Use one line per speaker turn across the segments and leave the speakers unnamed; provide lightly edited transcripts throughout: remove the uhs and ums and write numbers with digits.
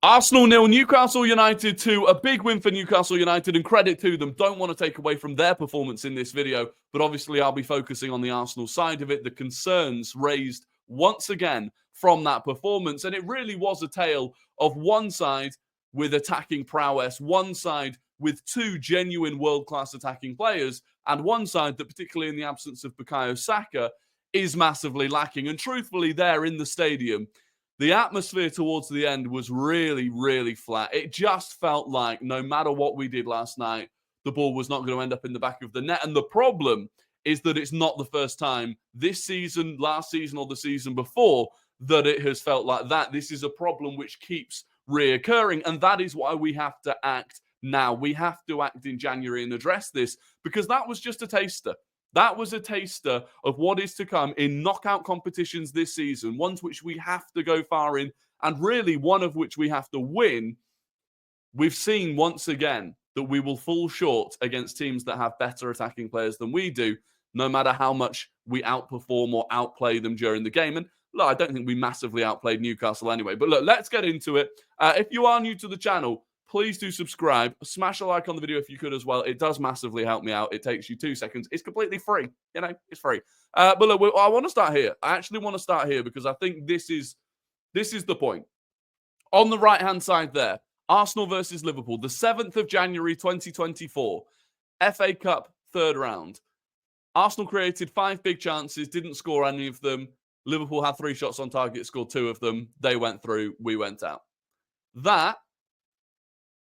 Arsenal 0, Newcastle United 2. A big win for Newcastle United, and credit to them. Don't want to take away from their performance in this video, but obviously I'll be focusing on the Arsenal side of it. The concerns raised once again from that performance, and it really was a tale of one side with attacking prowess, one side with two genuine world-class attacking players, and one side that, particularly in the absence of Bukayo Saka, is massively lacking. And truthfully, there in the stadium, the atmosphere towards the end was really, really flat. It just felt like no matter what we did last night, the ball was not going to end up in the back of the net. And the problem is that it's not the first time this season, last season, or the season before that it has felt like that. This is a problem which keeps reoccurring. And that is why we have to act now. We have to act in January and address this, because that was just a taster. That was a taster of what is to come in knockout competitions this season, ones which we have to go far in, and really one of which we have to win. We've seen once again that we will fall short against teams that have better attacking players than we do, no matter how much we outperform or outplay them during the game. And look, I don't think we massively outplayed Newcastle anyway. But look, let's get into it. If you are new to the channel, please do subscribe. Smash a like on the video if you could as well. It does massively help me out. It takes you 2 seconds. It's completely free. You know, it's free. But look, I want to start here. I actually want to start here because I think this is the point. On the right-hand side there, Arsenal versus Liverpool, the 7th of January, 2024. FA Cup third round. Arsenal created 5 big chances, didn't score any of them. Liverpool had 3 shots on target, scored 2 of them. They went through, we went out. That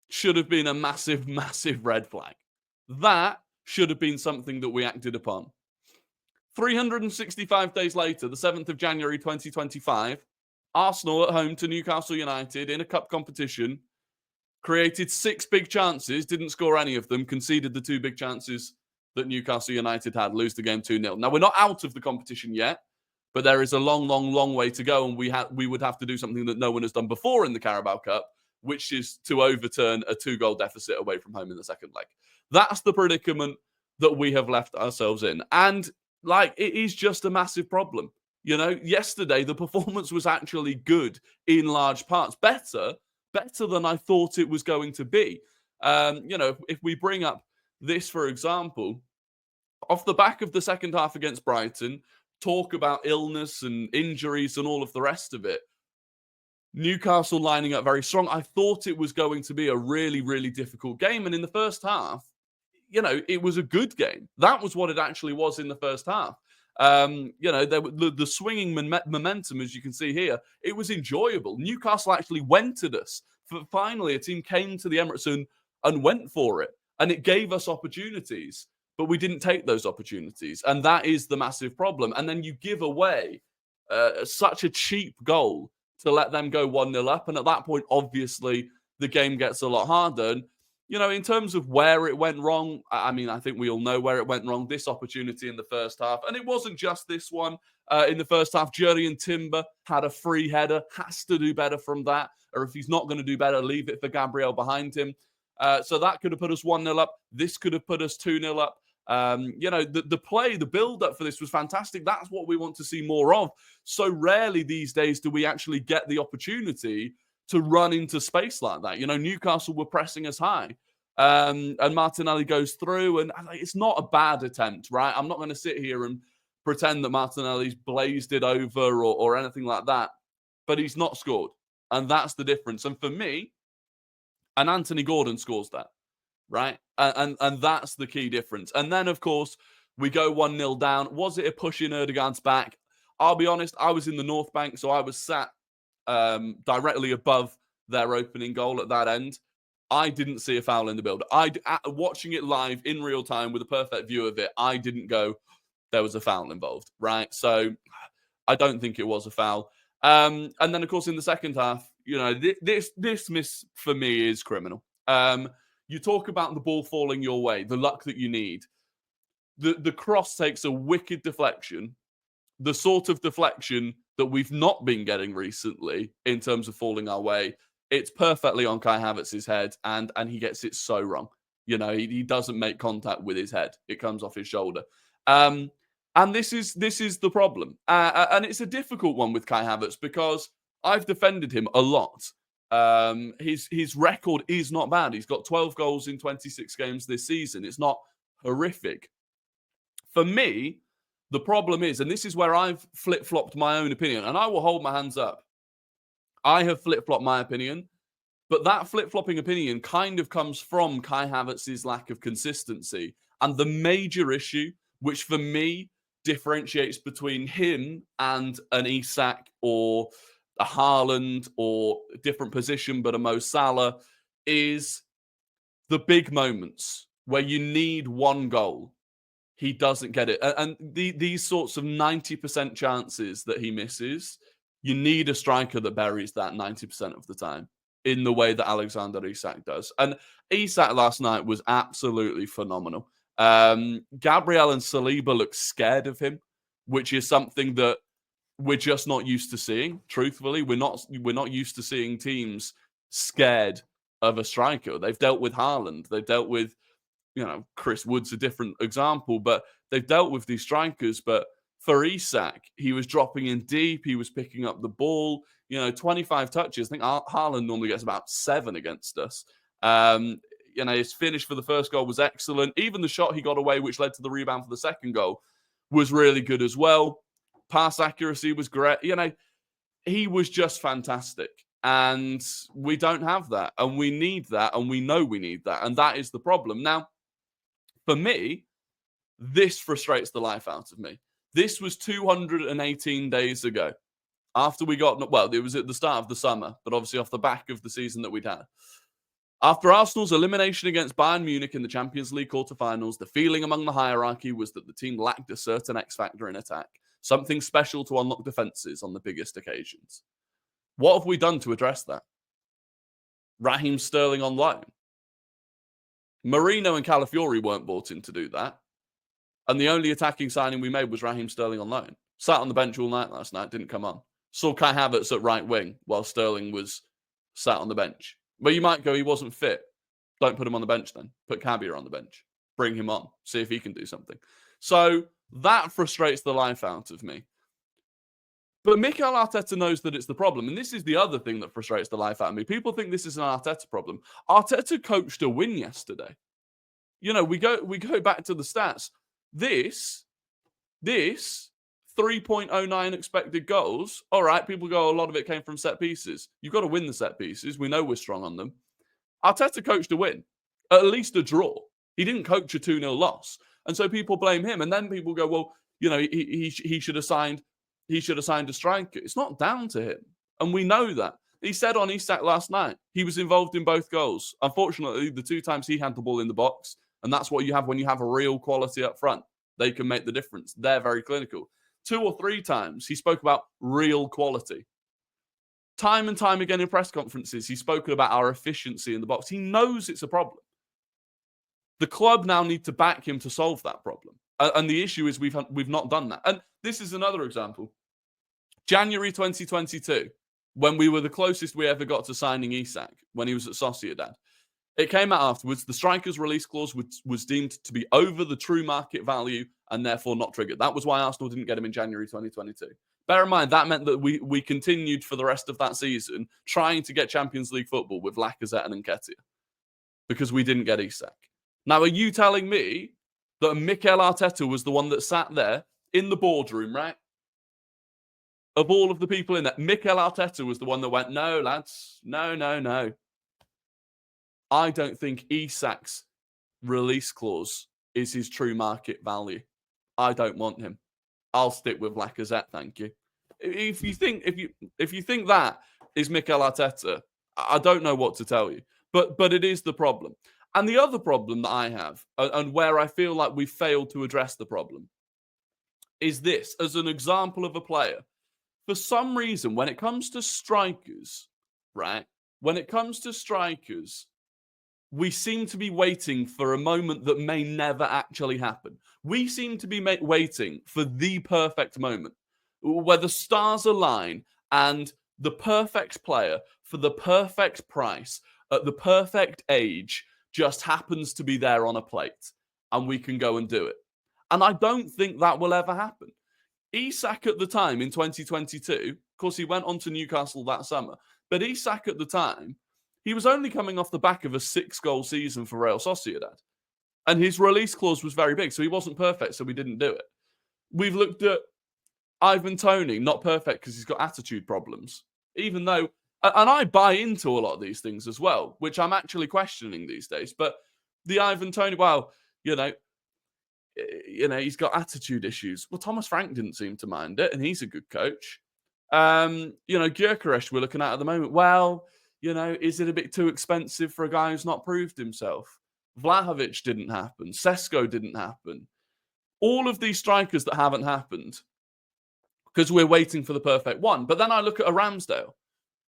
should have been a massive, massive red flag. That should have been something that we acted upon. 365 days later, the 7th of January 2025, Arsenal at home to Newcastle United in a cup competition, created 6 big chances, didn't score any of them, conceded the 2 big chances that Newcastle United had, lose the game 2-0. Now, we're not out of the competition yet, but there is a long, long, long way to go, and we would have to do something that no one has done before in the Carabao Cup, which is to overturn a 2-goal deficit away from home in the second leg. That's the predicament that we have left ourselves in. And, like, it is just a massive problem. You know, yesterday, the performance was actually good in large parts. Better than I thought it was going to be. You know, if we bring up this, for example, off the back of the second half against Brighton, talk about illness and injuries and all of the rest of it, Newcastle lining up very strong. I thought it was going to be a really, really difficult game. And in the first half, you know, it was a good game. That was what it actually was in the first half. You know, the swinging momentum, as you can see here, it was enjoyable. Newcastle actually went at us. Finally, a team came to the Emirates and went for it. And it gave us opportunities. But we didn't take those opportunities. And that is the massive problem. And then you give away such a cheap goal to let them go 1-0 up. And at that point, obviously, the game gets a lot harder. And, you know, in terms of where it went wrong, I mean, I think we all know where it went wrong. This opportunity in the first half. And it wasn't just this one. In the first half, Jurrien Timber had a free header, has to do better from that. Or if he's not going to do better, leave it for Gabriel behind him. So that could have put us 1-0 up. This could have put us 2-0 up. You know, the play, the build-up for this was fantastic. That's what we want to see more of. So rarely these days do we actually get the opportunity to run into space like that. You know, Newcastle were pressing us high. And Martinelli goes through, and it's not a bad attempt, right? I'm not going to sit here and pretend that Martinelli's blazed it over or anything like that. But he's not scored. And that's the difference. And for me, and Anthony Gordon scores that. Right? And that's the key difference. And then, of course, we go 1-0 down. Was it a push in Erdogan's back? I'll be honest, I was in the North Bank, so I was sat directly above their opening goal at that end. I didn't see a foul in the build. Watching it live in real time with a perfect view of it, I didn't go, there was a foul involved, right? So I don't think it was a foul. And then, of course, in the second half, you know, this miss for me is criminal. You talk about the ball falling your way, the luck that you need. The cross takes a wicked deflection, the sort of deflection that we've not been getting recently in terms of falling our way. It's perfectly on Kai Havertz's head, and he gets it so wrong. You know, he doesn't make contact with his head. It comes off his shoulder. And this is the problem. And it's a difficult one with Kai Havertz because I've defended him a lot. His record is not bad. He's got 12 goals in 26 games this season. It's not horrific. For me, the problem is, and this is where I've flip-flopped my own opinion, and I will hold my hands up. I have flip-flopped my opinion, but that flip-flopping opinion kind of comes from Kai Havertz's lack of consistency. And the major issue, which for me differentiates between him and an Isak or a Haaland or a different position, but a Mo Salah, is the big moments where you need one goal. He doesn't get it. And these sorts of 90% chances that he misses, you need a striker that buries that 90% of the time in the way that Alexander Isak does. And Isak last night was absolutely phenomenal. Gabriel and Saliba look scared of him, which is something that we're just not used to seeing. Truthfully, we're not used to seeing teams scared of a striker. They've dealt with Haaland. They've dealt with, Chris Wood's a different example, but they've dealt with these strikers. But for Isak, he was dropping in deep. He was picking up the ball. 25 touches. I think Haaland normally gets about 7 against us. His finish for the first goal was excellent. Even the shot he got away, which led to the rebound for the second goal, was really good as well. Pass accuracy was great. He was just fantastic. And we don't have that. And we need that. And we know we need that. And that is the problem. Now, for me, this frustrates the life out of me. This was 218 days ago. After we got, well, it was at the start of the summer, but obviously off the back of the season that we'd had. After Arsenal's elimination against Bayern Munich in the Champions League quarterfinals, the feeling among the hierarchy was that the team lacked a certain X factor in attack, something special to unlock defenses on the biggest occasions. What have we done to address that? Raheem Sterling on loan. Marino and Calafiori weren't brought in to do that. And the only attacking signing we made was Raheem Sterling on loan. Sat on the bench all night last night, didn't come on. Saw Kai Havertz at right wing while Sterling was sat on the bench. But you might go, he wasn't fit. Don't put him on the bench then. Put Cabia on the bench. Bring him on. See if he can do something. So that frustrates the life out of me. But Mikel Arteta knows that it's the problem. And this is the other thing that frustrates the life out of me. People think this is an Arteta problem. Arteta coached a win yesterday. We go back to the stats. This 3.09 expected goals. All right, people go, a lot of it came from set pieces. You've got to win the set pieces. We know we're strong on them. Arteta coached a win, at least a draw. He didn't coach a 2-0 loss. And so people blame him. And then people go, well, he should have signed a striker. It's not down to him. And we know that. He said on Isak last night, he was involved in both goals. Unfortunately, the 2 times he had the ball in the box, and that's what you have when you have a real quality up front. They can make the difference. They're very clinical. 2 or 3 times, he spoke about real quality. Time and time again in press conferences, he's spoken about our efficiency in the box. He knows it's a problem. The club now need to back him to solve that problem. And the issue is we've not done that. And this is another example. January 2022, when we were the closest we ever got to signing Isak, when he was at Sociedad. It came out afterwards. The striker's release clause was deemed to be over the true market value and therefore not triggered. That was why Arsenal didn't get him in January 2022. Bear in mind, that meant that we continued for the rest of that season trying to get Champions League football with Lacazette and Nketiah because we didn't get Isak. Now, are you telling me that Mikel Arteta was the one that sat there in the boardroom, right? Of all of the people in there, Mikel Arteta was the one that went, no, lads, no. I don't think Isak's release clause is his true market value. I don't want him. I'll stick with Lacazette, thank you. If you think that is Mikel Arteta, I don't know what to tell you. But it is the problem. And the other problem that I have, and where I feel like we failed to address the problem, is this. As an example of a player, for some reason, when it comes to strikers, right? When it comes to strikers, we seem to be waiting for a moment that may never actually happen. We seem to be waiting for the perfect moment where the stars align and the perfect player for the perfect price at the perfect age just happens to be there on a plate and we can go and do it. And I don't think that will ever happen. Isak at the time in 2022, of course, he went on to Newcastle that summer, But Isak at the time, he was only coming off the back of a 6-goal season for Real Sociedad. And his release clause was very big, so he wasn't perfect, so we didn't do it. We've looked at Ivan Toney, not perfect because he's got attitude problems. Even though, and I buy into a lot of these things as well, which I'm actually questioning these days. But the Ivan Toney, well, he's got attitude issues. Well, Thomas Frank didn't seem to mind it, and he's a good coach. Gyökeres we're looking at the moment. Well, is it a bit too expensive for a guy who's not proved himself? Vlahovic didn't happen. Sesko didn't happen. All of these strikers that haven't happened because we're waiting for the perfect one. But then I look at a Ramsdale.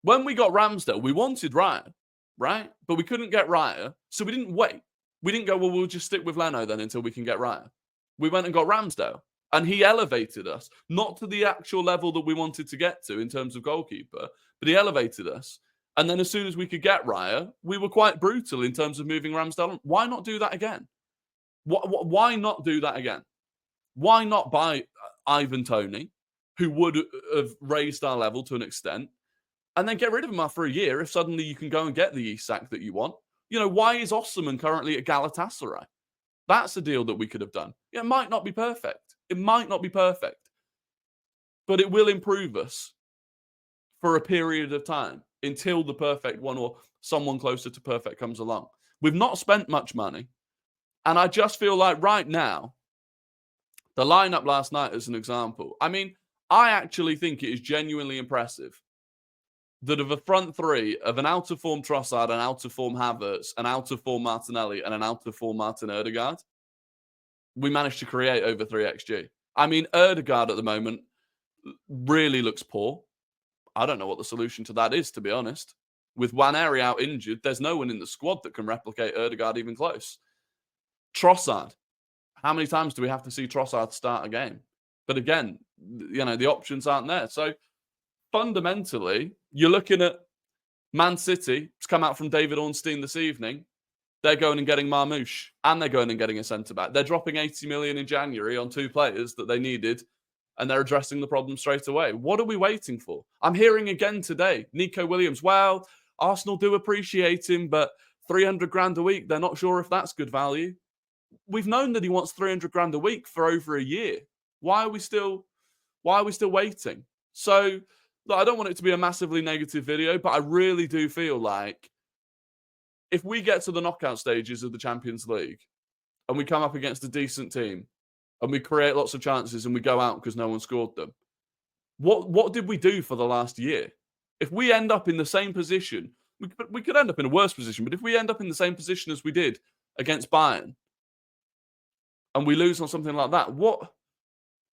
When we got Ramsdale, we wanted Raya, right? But we couldn't get Raya, so we didn't wait. We didn't go, well, we'll just stick with Leno then until we can get Raya. We went and got Ramsdale, and he elevated us, not to the actual level that we wanted to get to in terms of goalkeeper, but he elevated us. And then as soon as we could get Raya, we were quite brutal in terms of moving Ramsdale. Why not do that again? Why not do that again? Why not buy Ivan Toney, who would have raised our level to an extent, and then get rid of him after a year if suddenly you can go and get the Isak that you want? Why is Osimhen currently at Galatasaray? That's a deal that we could have done. It might not be perfect. But it will improve us for a period of time until the perfect one or someone closer to perfect comes along. We've not spent much money. And I just feel like right now, the lineup last night as an example, I mean, I actually think it is genuinely impressive that of a front three of an out-of-form Trossard, an out-of-form Havertz, an out-of-form Martinelli, and an out-of-form Martin Ødegaard, we managed to create over 3xG. I mean, Ødegaard at the moment really looks poor. I don't know what the solution to that is, to be honest. With Waneri out injured, there's no one in the squad that can replicate Ødegaard even close. Trossard. How many times do we have to see Trossard start a game? But again, the options aren't there. So fundamentally, you're looking at Man City. It's come out from David Ornstein this evening. They're going and getting Marmoush, and they're going and getting a centre-back. They're dropping 80 million in January on 2 players that they needed, and they're addressing the problem straight away. What are we waiting for? I'm hearing again today, Nico Williams, well, Arsenal do appreciate him, but 300 grand a week, they're not sure if that's good value. We've known that he wants 300 grand a week for over a year. Why are we still waiting? So, look, I don't want it to be a massively negative video, but I really do feel like if we get to the knockout stages of the Champions League and we come up against a decent team and we create lots of chances and we go out because no one scored them, what did we do for the last year? If we end up in the same position, we could end up in a worse position, but if we end up in the same position as we did against Bayern and we lose on something like that, what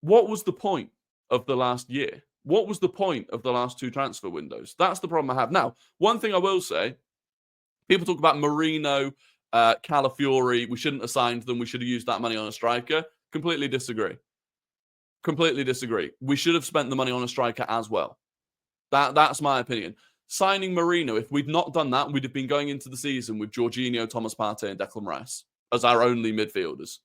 was the point of the last year? What was the point of the last 2 transfer windows? That's the problem I have. Now, one thing I will say, people talk about Marino, Calafiori. We shouldn't have signed them. We should have used that money on a striker. Completely disagree. We should have spent the money on a striker as well. That's my opinion. Signing Marino, if we'd not done that, we'd have been going into the season with Jorginho, Thomas Partey, and Declan Rice as our only midfielders.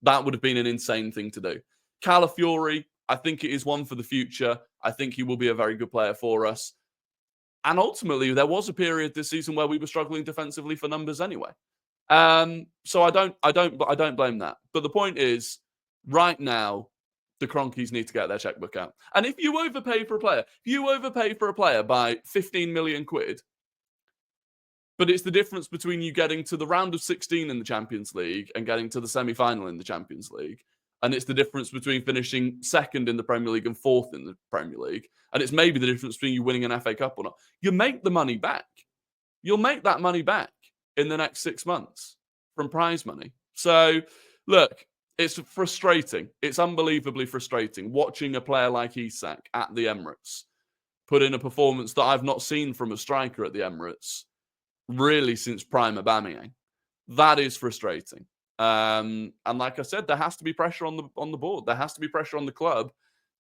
That would have been an insane thing to do. Calafiori, I think it is one for the future. I think he will be a very good player for us. And ultimately, there was a period this season where we were struggling defensively for numbers anyway. So I don't blame that. But the point is, right now, the Cronkies need to get their checkbook out. And if you overpay for a player, by 15 million quid, but it's the difference between you getting to the round of 16 in the Champions League and getting to the semi-final in the Champions League, and it's the difference between finishing 2nd in the Premier League and 4th in the Premier League, and it's maybe the difference between you winning an FA Cup or not, you make the money back. You'll make that money back in the next 6 months from prize money. So, look, it's frustrating. It's unbelievably frustrating watching a player like Isak at the Emirates put in a performance that I've not seen from a striker at the Emirates really since prime Aubameyang. That is frustrating. And like I said, there has to be pressure on the board. There has to be pressure on the club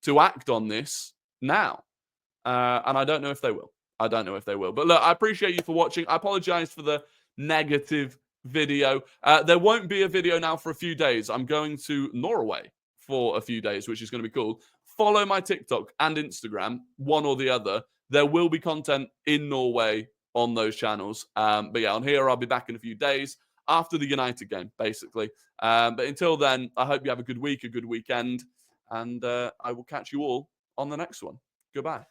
to act on this now. And I don't know if they will. But look, I appreciate you for watching. I apologize for the negative video. There won't be a video now for a few days. I'm going to Norway for a few days, which is going to be cool. Follow my TikTok and Instagram, one or the other. there will be content in Norway on those channels. But yeah, on here, I'll be back in a few days after the United game, basically. But until then, I hope you have a good week, a good weekend, and I will catch you all on the next one. Goodbye.